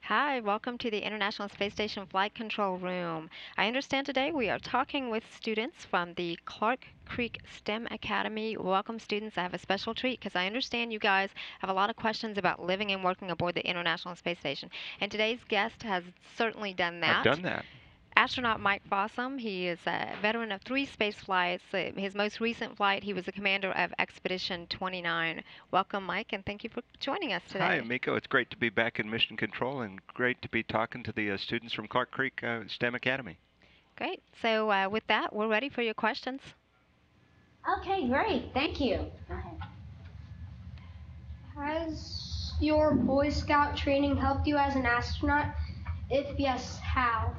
Hi, welcome to the International Space Station Flight Control Room. I understand today we are talking with students from the Clark Creek STEM Academy. Welcome, students. I have a special treat because I understand you guys have a lot of questions about living and working aboard the International Space Station. And today's guest has certainly done I've that. done that. Astronaut Mike Fossum. He is a veteran of 3 space flights. His most recent flight, he was the commander of Expedition 29. Welcome, Mike, and thank you for joining us Hi, today. Miko. It's great to be back in Mission Control and great to be talking to the students from Clark Creek STEM Academy. Great. So, with that, we're ready for your questions. Okay, great. Thank you. Go ahead. Has your Boy Scout training helped you as an astronaut? If yes, how?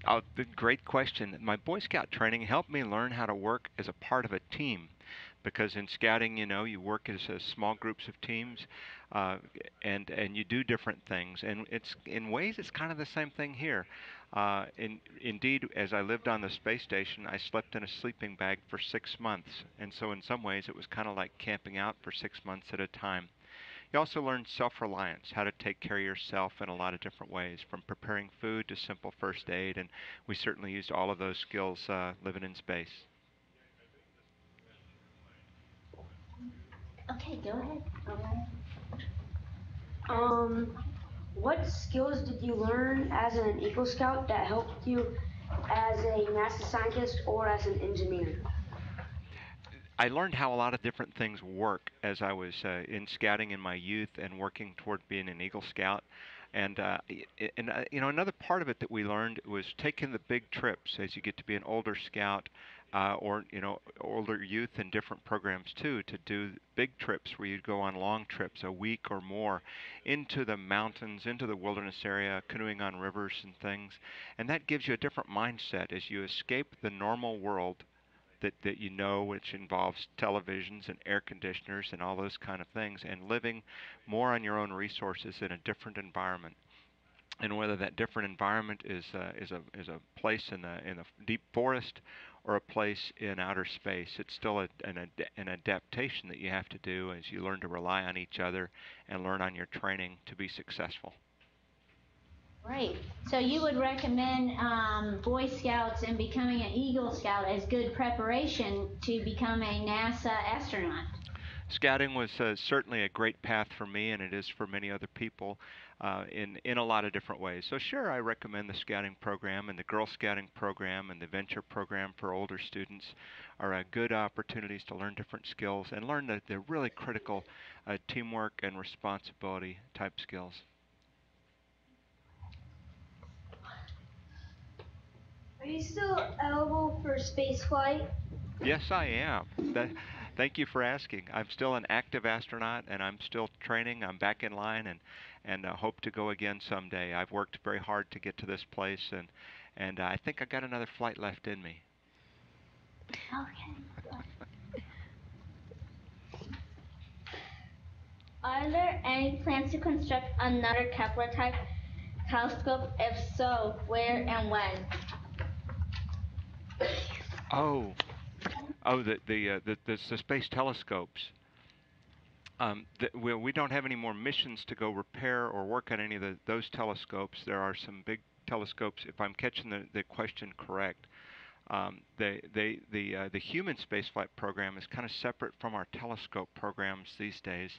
Oh, great question. My Boy Scout training helped me learn how to work as a part of a team because in scouting, you work as small groups of teams uh, and you do different things. And it's in ways it's kind of the same thing here. Indeed, as I lived on the space station, I slept in a sleeping bag for 6 months. And so in some ways it was kind of like camping out for 6 months at a time. You also learn self-reliance, how to take care of yourself in a lot of different ways, from preparing food to simple first aid, and we certainly used all of those skills living in space. Okay, go ahead. All right. Um, what skills did you learn as an Eagle Scout that helped you as a NASA scientist or as an engineer? I learned how a lot of different things work as I was in scouting in my youth and working toward being an Eagle Scout. Another part of it that we learned was taking the big trips as you get to be an older scout, or older youth in different programs too, to do big trips where you'd go on long trips, a week or more, into the mountains, into the wilderness area, canoeing on rivers and things, and that gives you a different mindset as you escape the normal world that which involves televisions and air conditioners and all those kind of things, and living more on your own resources in a different environment. And whether that different environment is a place in the deep forest or a place in outer space, it's still an adaptation that you have to do as you learn to rely on each other and learn on your training to be successful. Great. So you would recommend Boy Scouts and becoming an Eagle Scout as good preparation to become a NASA astronaut? Scouting was certainly a great path for me, and it is for many other people in a lot of different ways. So sure, I recommend the scouting program, and the Girl Scouting program and the Venture program for older students are good opportunities to learn different skills and learn the really critical teamwork and responsibility type skills. Are you still eligible for space flight? Yes, I am. Thank you for asking. I'm still an active astronaut, and I'm still training. I'm back in line, and hope to go again someday. I've worked very hard to get to this place, and I think I got another flight left in me. Okay. Are there any plans to construct another Kepler type telescope? If so, where and when? Oh, the space telescopes. We don't have any more missions to go repair or work on any of those telescopes. There are some big telescopes, if I'm catching the question correct. The human spaceflight program is kind of separate from our telescope programs these days.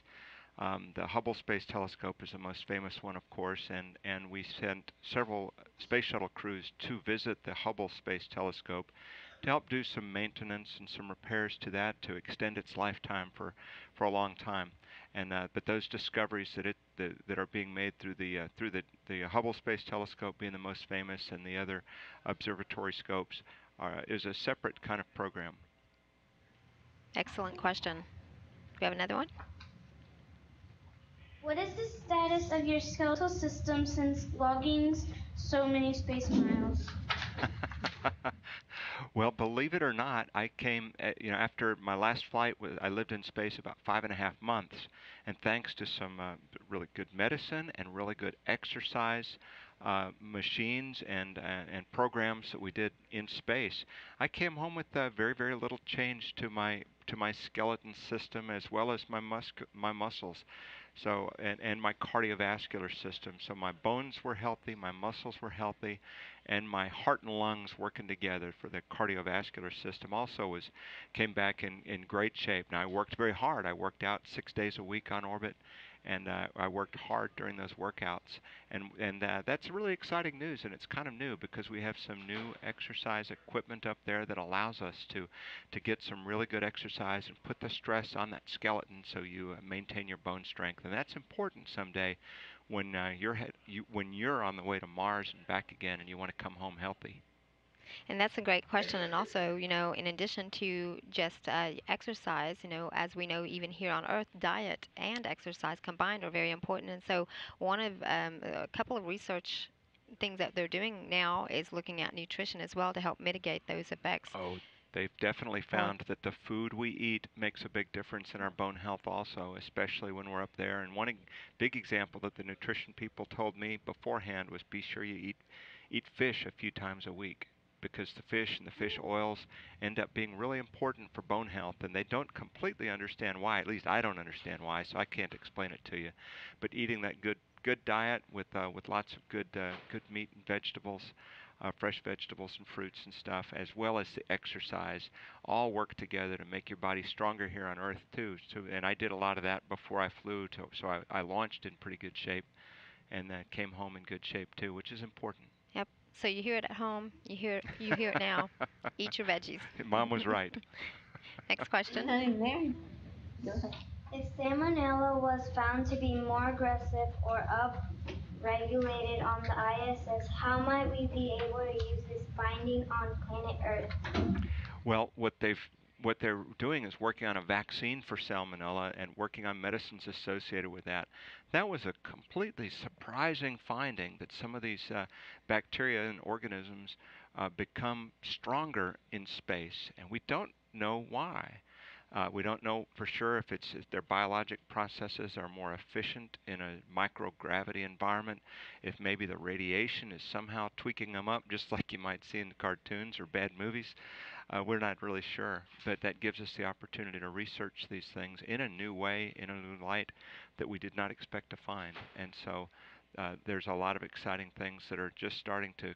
The Hubble Space Telescope is the most famous one, of course, and we sent several space shuttle crews to visit the Hubble Space Telescope to help do some maintenance and some repairs to that to extend its lifetime for a long time. But those discoveries that are being made through the Hubble Space Telescope being the most famous, and the other observatory scopes is a separate kind of program. Excellent question. We have another one? What is the status of your skeletal system since logging so many space miles? Well, believe it or not, I came, after my last flight. I lived in space about 5.5 months, and thanks to some really good medicine and really good exercise machines and programs that we did in space, I came home with very very little change to my skeleton system as well as my muscles. So, and my cardiovascular system. So my bones were healthy, my muscles were healthy, and my heart and lungs working together for the cardiovascular system also was came back in great shape. Now I worked very hard. I worked out 6 days a week on orbit, and I worked hard during those workouts. And that's really exciting news, and it's kind of new because we have some new exercise equipment up there that allows us to get some really good exercise and put the stress on that skeleton so you maintain your bone strength. And that's important someday when when you're on the way to Mars and back again and you want to come home healthy. And that's a great question. And also, in addition to just exercise, as we know, even here on Earth, diet and exercise combined are very important. And so, one of a couple of research things that they're doing now is looking at nutrition as well to help mitigate those effects. Oh, they've definitely Or found that the food we eat makes a big difference in our bone health also, especially when we're up there. And one big example that the nutrition people told me beforehand was be sure you eat fish a few times a week because the fish and the fish oils end up being really important for bone health, and they don't completely understand why. At least I don't understand why, so I can't explain it to you. But eating that good diet with lots of good meat and vegetables, fresh vegetables and fruits and stuff, as well as the exercise, all work together to make your body stronger here on Earth too. So, and I did a lot of that before I flew, so I launched in pretty good shape and came home in good shape too, which is important. yep. So you hear it at home. You hear it now. Eat your veggies. Mom was right. Next question. Mary, go ahead. If salmonella was found to be more aggressive or upregulated on the ISS, how might we be able to use this finding on planet Earth? Well, what they're doing is working on a vaccine for salmonella and working on medicines associated with that. That was a completely surprising finding that some of these bacteria and organisms become stronger in space, and we don't know why. We don't know for sure if their biologic processes are more efficient in a microgravity environment, if maybe the radiation is somehow tweaking them up, just like you might see in cartoons or bad movies. We're not really sure, but that gives us the opportunity to research these things in a new way, in a new light that we did not expect to find. And so there's a lot of exciting things that are just starting to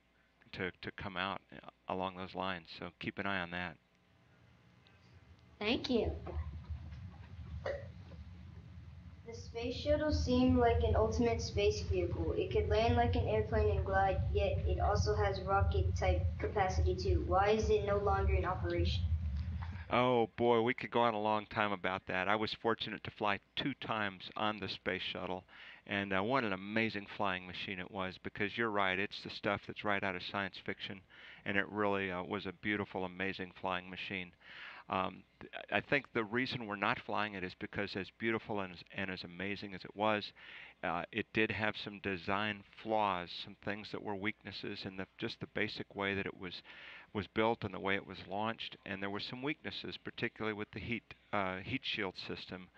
come out along those lines. So keep an eye on that. Thank you. The space shuttle seemed like an ultimate space vehicle. It could land like an airplane and glide, yet it also has rocket type capacity too. Why is it no longer in operation? Oh boy, we could go on a long time about that. I was fortunate to fly 2 times on the space shuttle, and what an amazing flying machine it was because you're right, it's the stuff that's right out of science fiction, and it really was a beautiful, amazing flying machine. I think the reason we're not flying it is because as beautiful and as amazing as it was, it did have some design flaws, some things that were weaknesses in just the basic way that it was built and the way it was launched, and there were some weaknesses, particularly with the heat shield system.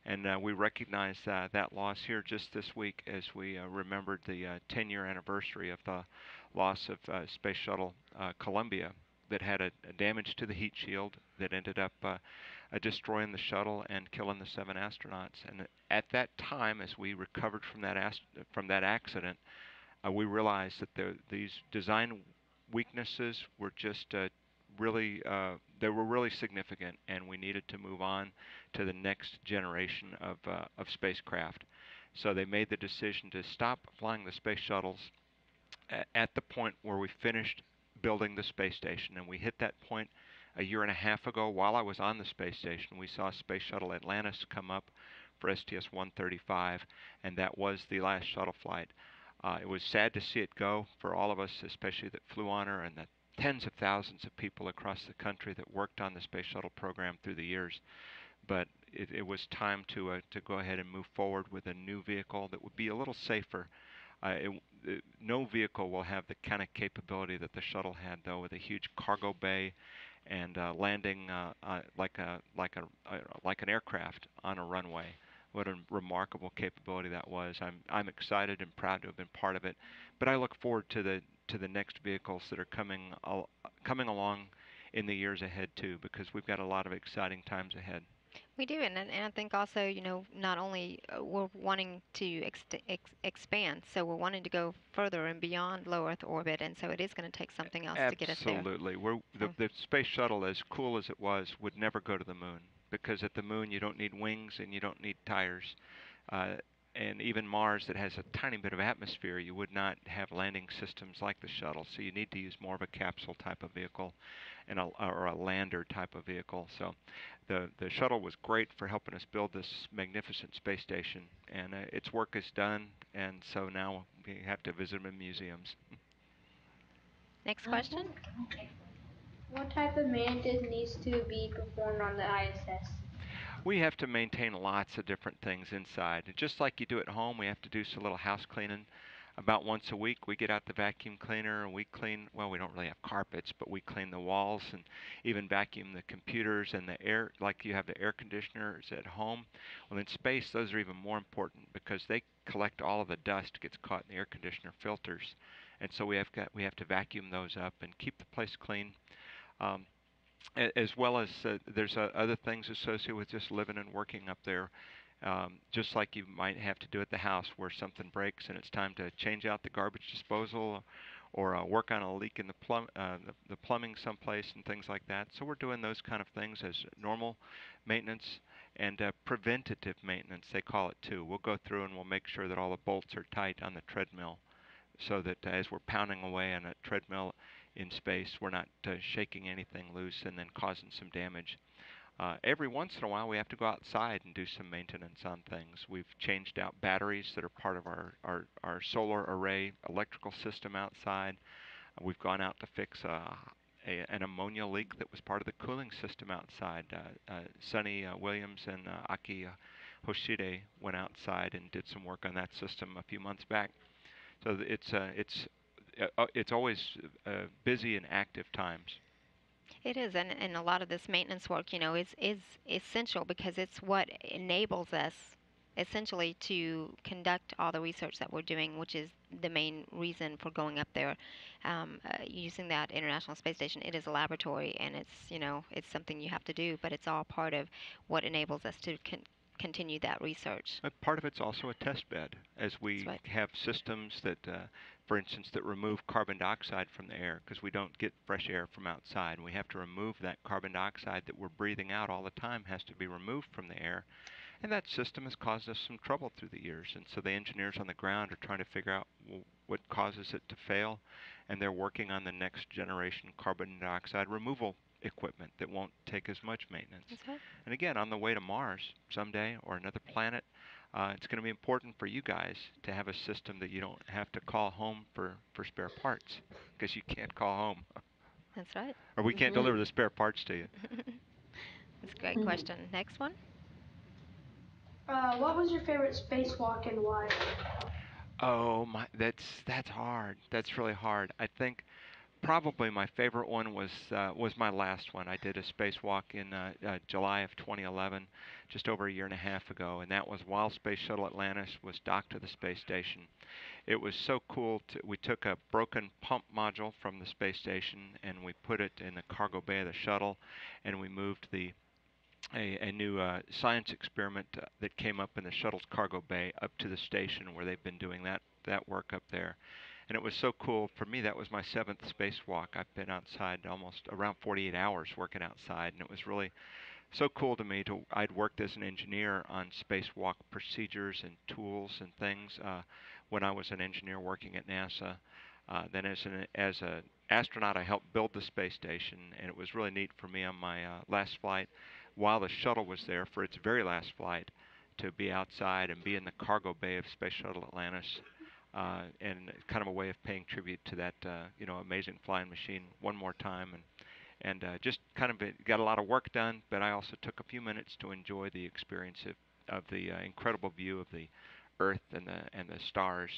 And we recognized that loss here just this week as we remembered the 10-year anniversary of the loss of Space Shuttle Columbia that had a damage to the heat shield that ended up destroying the shuttle and killing the 7 astronauts. And at that time, as we recovered from that accident, we realized that these design weaknesses were just they were really significant, and we needed to move on to the next generation of spacecraft. So they made the decision to stop flying the space shuttles at the point where we finished building the space station, and we hit that point a year and a half ago. While I was on the space station, we saw Space Shuttle Atlantis come up for STS-135, and that was the last shuttle flight. It was sad to see it go for all of us, especially that flew on her, and the tens of thousands of people across the country that worked on the space shuttle program through the years. But it was time to go ahead and move forward with a new vehicle that would be a little safer. No vehicle will have the kind of capability that the shuttle had, though, with a huge cargo bay and landing like an aircraft on a runway. What a remarkable capability that was. I'm excited and proud to have been part of it, but I look forward to the next vehicles that are coming along in the years ahead too, because we've got a lot of exciting times ahead. We do, and I think also, not only we're wanting to expand, so we're wanting to go further and beyond low Earth orbit, and so it is going to take something else to get us there. Absolutely. So The space shuttle, as cool as it was, would never go to the moon because at the moon you don't need wings and you don't need tires. Uh, and even Mars, that has a tiny bit of atmosphere, you would not have landing systems like the shuttle. So you need to use more of a capsule type of vehicle, or a lander type of vehicle. So the shuttle was great for helping us build this magnificent space station, and its work is done. And so now we have to visit them in museums. next question. What type of maintenance needs to be performed on the ISS? We have to maintain lots of different things inside. And just like you do at home, we have to do some little house cleaning. About once a week, we get out the vacuum cleaner and we clean, well, we don't really have carpets, but we clean the walls and even vacuum the computers and the air, like you have the air conditioners at home. Well, in space, those are even more important because they collect all of the dust gets caught in the air conditioner filters. And so we have to vacuum those up and keep the place clean. Um, as well as there's other things associated with just living and working up there. Just like you might have to do at the house where something breaks and it's time to change out the garbage disposal or work on a leak in the plumbing someplace and things like that. So we're doing those kind of things as normal maintenance and preventative maintenance, they call it too. We'll go through and we'll make sure that all the bolts are tight on the treadmill so that as we're pounding away on a treadmill in space, we're not shaking anything loose and then causing some damage. Every once in a while, we have to go outside and do some maintenance on things. We've changed out batteries that are part of our solar array electrical system outside. We've gone out to fix an ammonia leak that was part of the cooling system outside. Sonny Williams and Aki Hoshide went outside and did some work on that system a few months back. So it's always busy and active times. It is, and a lot of this maintenance work, is essential because it's what enables us essentially to conduct all the research that we're doing, which is the main reason for going up there, using that International Space Station. It is a laboratory, and it's something you have to do, but it's all part of what enables us to continue that research. Part of it's also a test bed, as That's we right. have systems that, for instance, that remove carbon dioxide from the air because we don't get fresh air from outside. And we have to remove that carbon dioxide that we're breathing out all the time has to be removed from the air. And that system has caused us some trouble through the years. And so the engineers on the ground are trying to figure out what causes it to fail. And they're working on the next generation carbon dioxide removal equipment that won't take as much maintenance. That's right. And again, on the way to Mars someday or another planet, it's going to be important for you guys to have a system that you don't have to call home for spare parts because you can't call home. That's right. Or we can't deliver the spare parts to you. That's a great question. Next one. What was your favorite spacewalk and why? Oh my, that's hard. That's really hard. I think probably my favorite one was my last one. I did a spacewalk in July of 2011, just over a year and a half ago, and that was while Space Shuttle Atlantis was docked to the space station. It was so cool. We took a broken pump module from the space station and we put it in the cargo bay of the shuttle, and we moved a new science experiment that came up in the shuttle's cargo bay up to the station where they've been doing that work up there. And it was so cool. For me, that was my seventh spacewalk. I've been outside almost around 48 hours working outside, and it was really so cool to me. I'd worked as an engineer on spacewalk procedures and tools and things when I was an engineer working at NASA. Then as an astronaut, I helped build the space station, and it was really neat for me on my last flight, while the shuttle was there for its very last flight, to be outside and be in the cargo bay of Space Shuttle Atlantis, and kind of a way of paying tribute to that amazing flying machine one more time, and just kind of got a lot of work done. But I also took a few minutes to enjoy the experience of the incredible view of the Earth and the stars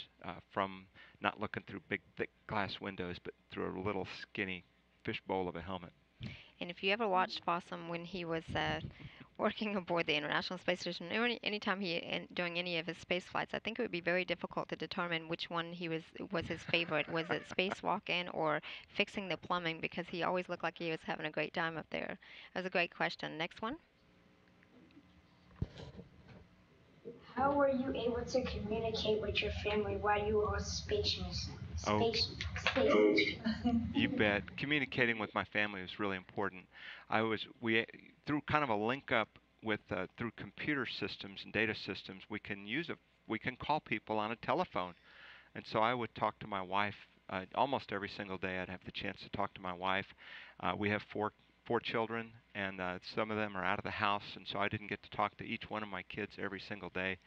from not looking through big thick glass windows, but through a little skinny fishbowl of a helmet. And if you ever watched Fossum when he was working aboard the International Space Station, or anytime doing any of his space flights, I think it would be very difficult to determine which one was his favorite. Was it spacewalking or fixing the plumbing? Because he always looked like he was having a great time up there. That was a great question. Next one. how were you able to communicate with your family while you were on space mission? Oh, Space mission. you bet. Communicating with my family was really important. We through kind of a link up with through computer systems and data systems, we can call people on a telephone. And so I would talk to my wife almost every single day. I'd have the chance to talk to my wife. We have four children, and some of them are out of the house, and so I didn't get to talk to each one of my kids every single day.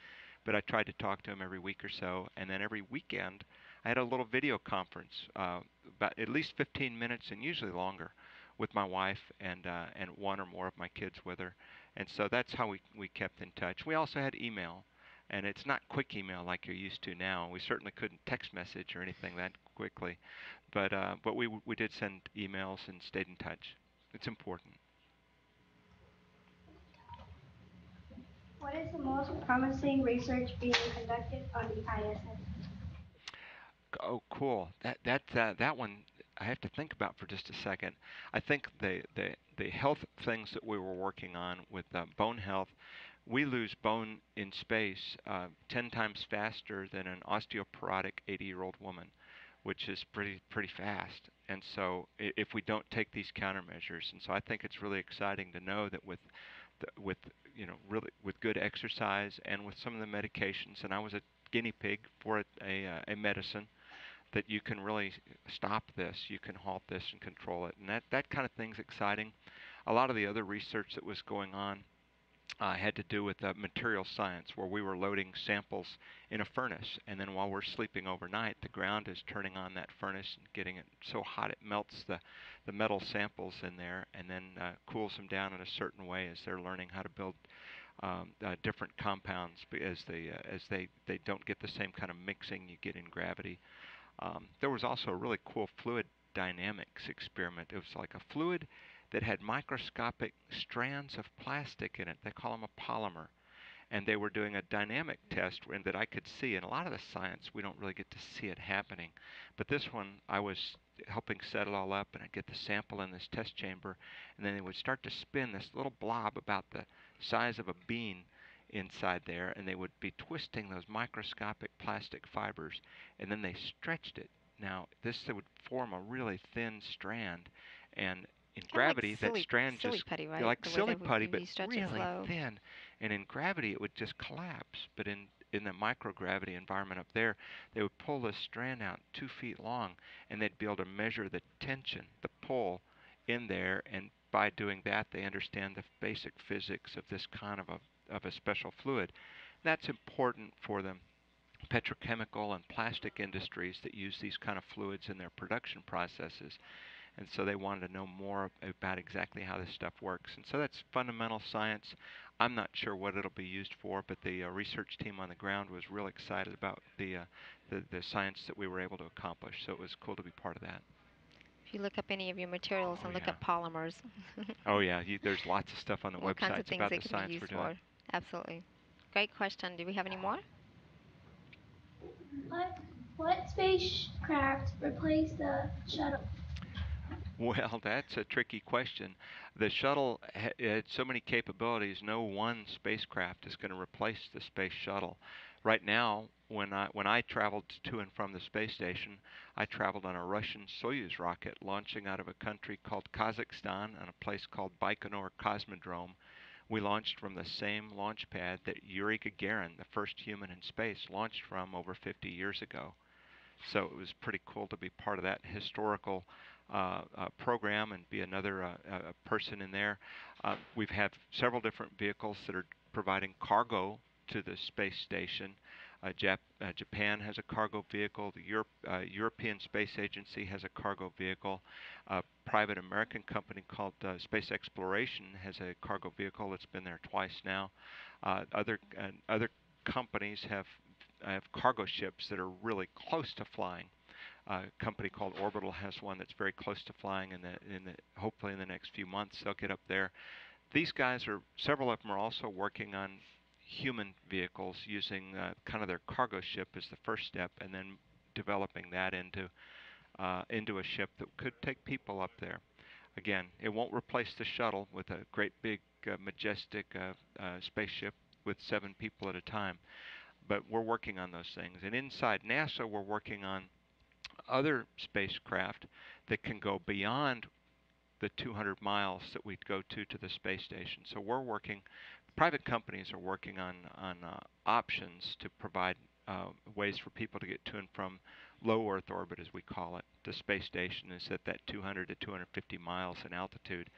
But I tried to talk to them every week or so, and then every weekend I had a little video conference, about at least 15 minutes and usually longer, with my wife and one or more of my kids with her. And so that's how we kept in touch. We also had email, and it's not quick email like you're used to now. We certainly couldn't text message or anything that quickly, but we did send emails and stayed in touch. It's important. What is the most promising research being conducted on the ISS? Oh, cool. That one I have to think about for just a second. I think the health things that we were working on with bone health, we lose bone in space 10 times faster than an osteoporotic 80-year-old woman, which is pretty fast. And so if we don't take these countermeasures, and so I think it's really exciting to know that with really with good exercise and with some of the medications, and I was a guinea pig for a medicine that you can really stop this, you can halt this and control it. And that kind of thing's exciting. A lot of the other research that was going on had to do with material science, where we were loading samples in a furnace, and then while we're sleeping overnight, the ground is turning on that furnace and getting it so hot it melts the metal samples in there, and then cools them down in a certain way as they're learning how to build different compounds, as they don't get the same kind of mixing you get in gravity. There was also a really cool fluid dynamics experiment. It was like a fluid that had microscopic strands of plastic in it. They call them a polymer. And they were doing a dynamic test that I could see. In a lot of the science, we don't really get to see it happening. But this one, I was helping set it all up, and I'd get the sample in this test chamber, and then they would start to spin this little blob about the size of a bean inside there, and they would be twisting those microscopic plastic fibers, and then they stretched it. Now, this would form a really thin strand, and in Kind of like gravity, that strand silly just putty, right? like The way silly putty, but you stretch it really slow. thin. And in gravity, it would just collapse. But in the microgravity environment up there, they would pull this strand out 2 feet long, and they'd be able to measure the tension, the pull in there. And by doing that, they understand the basic physics of this kind of a special fluid. That's important for the petrochemical and plastic industries that use these kind of fluids in their production processes. And so they wanted to know more about exactly how this stuff works. And so that's fundamental science. I'm not sure what it'll be used for, but the research team on the ground was real excited about the science that we were able to accomplish. So it was cool to be part of that. If you look up any of your materials Oh and look yeah. up polymers, Oh yeah. There's lots of stuff on the all kinds of websites things about they the can be science we're used doing. for. Absolutely. Great question. Do we have any more? What what spacecraft replaced the shuttle? Well, that's a tricky question. The shuttle had so many capabilities, no one spacecraft is going to replace the space shuttle. Right now, when I traveled to and from the space station, I traveled on a Russian Soyuz rocket launching out of a country called Kazakhstan on a place called Baikonur Cosmodrome. We launched from the same launch pad that Yuri Gagarin, the first human in space, launched from over 50 years ago. So it was pretty cool to be part of that historical program and be another person in there. We've had several different vehicles that are providing cargo to the space station. Japan has a cargo vehicle. The European Space Agency has a cargo vehicle. A private American company called Space Exploration has a cargo vehicle that's been there twice now. Other companies have cargo ships that are really close to flying. A company called Orbital has one that's very close to flying, hopefully in the next few months they'll get up there. These guys several of them are also working on human vehicles using kind of their cargo ship as the first step, and then developing that into a ship that could take people up there. Again, it won't replace the shuttle with a great big majestic spaceship with 7 people at a time. but we're working on those things. And inside NASA, we're working on other spacecraft that can go beyond the 200 miles that we'd go to the space station. So we're working, private companies are working on options to provide ways for people to get to and from low Earth orbit, as we call it. The space station is at that 200 to 250 miles in altitude.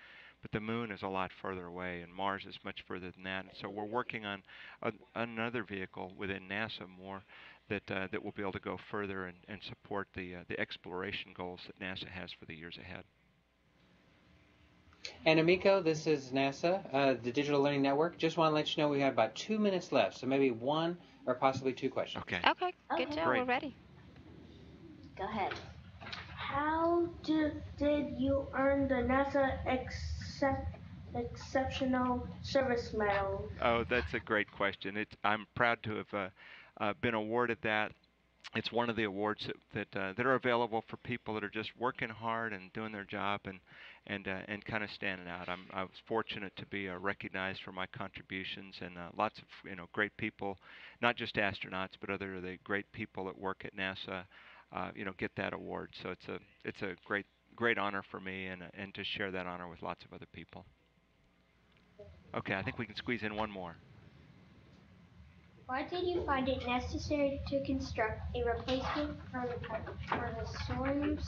But the moon is a lot further away, and Mars is much further than that. And so we're working on another vehicle within NASA more that will be able to go further and support the exploration goals that NASA has for the years ahead. And Amico, this is NASA, the Digital Learning Network. Just want to let you know we have about 2 minutes left, so maybe one or possibly two questions. Okay. Okay, good job. Great. We're ready. Go ahead. How did you earn the NASA Exceptional Service Medal? Oh, that's a great question. I'm proud to have been awarded that. It's one of the awards that are available for people that are just working hard and doing their job and kind of standing out. I was fortunate to be recognized for my contributions, and lots of great people, not just astronauts, but other the great people that work at NASA, get that award. So it's a great honor for me, and to share that honor with lots of other people. Okay, I think we can squeeze in one more. Why did you find it necessary to construct a replacement for the Soyuz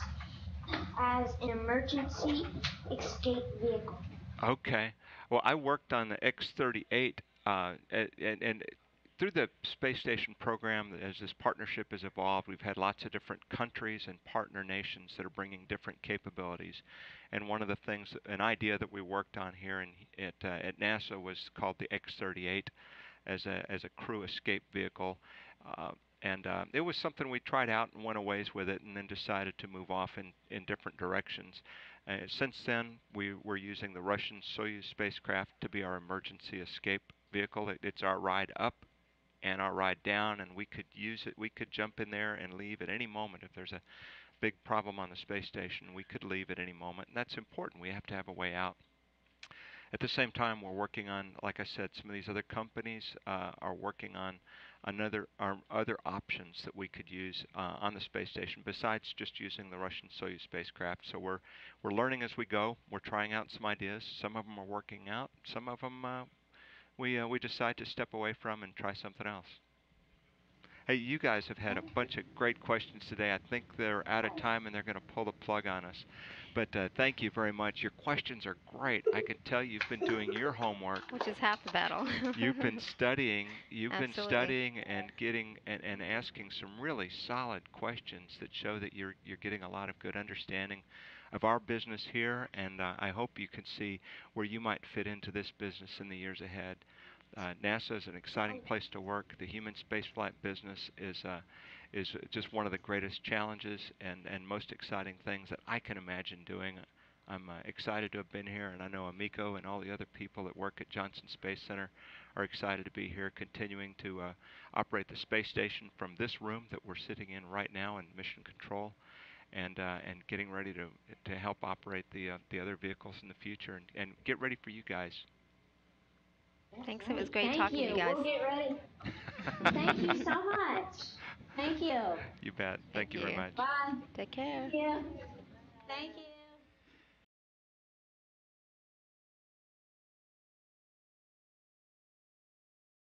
as an emergency escape vehicle? Okay. Well, I worked on the X-38, and through the space station program, as this partnership has evolved, we've had lots of different countries and partner nations that are bringing different capabilities. And one of the things, an idea that we worked on here at NASA was called the X-38 as a crew escape vehicle. And it was something we tried out and went a ways with it, and then decided to move off in different directions. Since then, we were using the Russian Soyuz spacecraft to be our emergency escape vehicle. It's our ride up and our ride down, and we could use it. We could jump in there and leave at any moment. If there's a big problem on the space station, we could leave at any moment, and that's important. We have to have a way out. At the same time, we're working on, like I said, some of these other companies are working on other options that we could use on the space station besides just using the Russian Soyuz spacecraft. So we're learning as we go. We're trying out some ideas. Some of them are working out. Some of them we decide to step away from and try something else. Hey, you guys have had a bunch of great questions today. I think they're out of time and they're going to pull the plug on us. But thank you very much. Your questions are great. I can tell you've been doing your homework. Which is half the battle. You've been studying. You've been Absolutely. studying and getting and asking some really solid questions that show that you're getting a lot of good understanding of our business here. And I hope you can see where you might fit into this business in the years ahead. NASA is an exciting place to work. The human spaceflight business is just one of the greatest challenges and most exciting things that I can imagine doing. I'm excited to have been here, and I know Amico and all the other people that work at Johnson Space Center are excited to be here, continuing to operate the space station from this room that we're sitting in right now in mission control, and getting ready to help operate the other vehicles in the future, and get ready for you guys. Thanks. It was great talking to you guys. We'll get ready. Thank you so much. Thank you. You bet. Thank you very much. Bye. Take care. Thank you. Thank you.